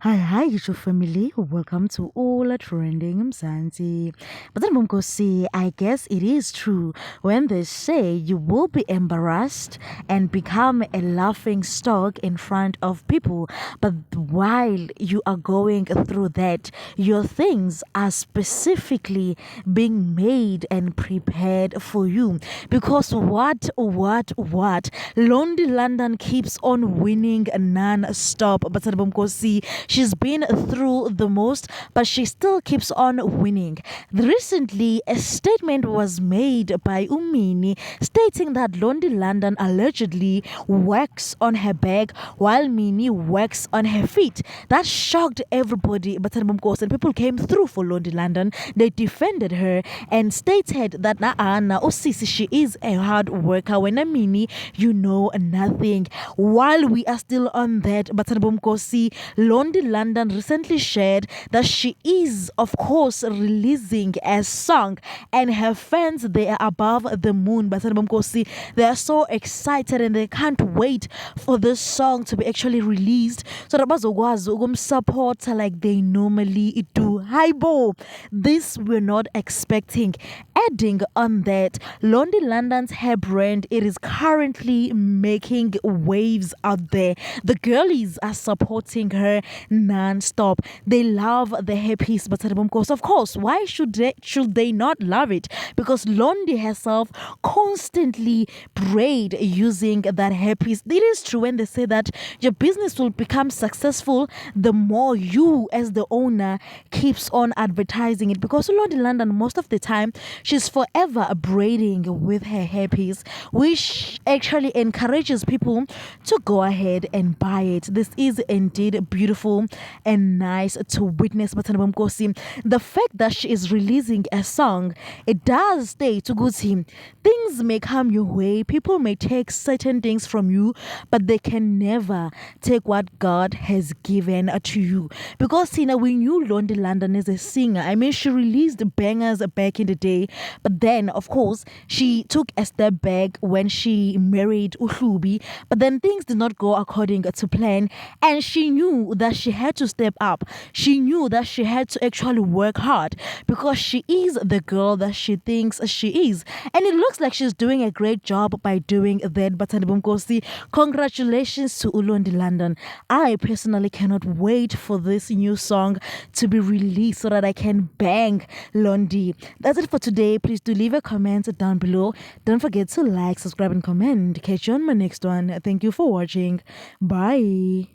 Hi, YouTube family. Welcome to All Trending Mzansi. But then Mumkosi, I guess it is true when they say you will be embarrassed and become a laughing stock in front of people. But while you are going through that, your things are specifically being made and prepared for you. Because what? Lonely London keeps on winning non-stop. But Mumkosi, she's been through the most, but she still keeps on winning. Recently, a statement was made by Umini stating that Lonely London allegedly works on her back while Mini works on her feet. That shocked everybody, but and people came through for Lonely London. They defended her and stated that Osisi, she is a hard worker. When a Mini, you know nothing. While we are still on that, but Lonely London recently shared that she is, of course, releasing a song, and her fans, they are above the moon. But they are so excited and they can't wait for this song to be actually released. So that was support like they normally do. Hi, Bo. This we're not expecting. Adding on that, Lonely London's hair brand, it is currently making waves out there. The girlies are supporting her non-stop. They love the hairpiece, but of course, why should they not love it? Because Londi herself constantly braid using that hairpiece. It is true when they say that your business will become successful the more you as the owner keeps on advertising it, because Londi London most of the time she's forever braiding with her hairpiece, which actually encourages people to go ahead and buy it. This is indeed beautiful and nice to witness. But the fact that she is releasing a song, it does stay to good him. Things may come your way, people may take certain things from you, but they can never take what God has given to you. Because we knew Lonely London as a singer. I mean, she released bangers back in the day, but then of course she took a step back when she married Uhlubi, but then things did not go according to plan, and she knew that she had to step up. She knew that she had to actually work hard, because she is the girl that she thinks she is, and it looks like she's doing a great job by doing that. But congratulations to Ulondi London. I personally cannot wait for this new song to be released so that I can bang Londi. That's it for today. Please do leave a comment down below. Don't forget to like, subscribe, and comment. Catch you on my next one. Thank you for watching. Bye.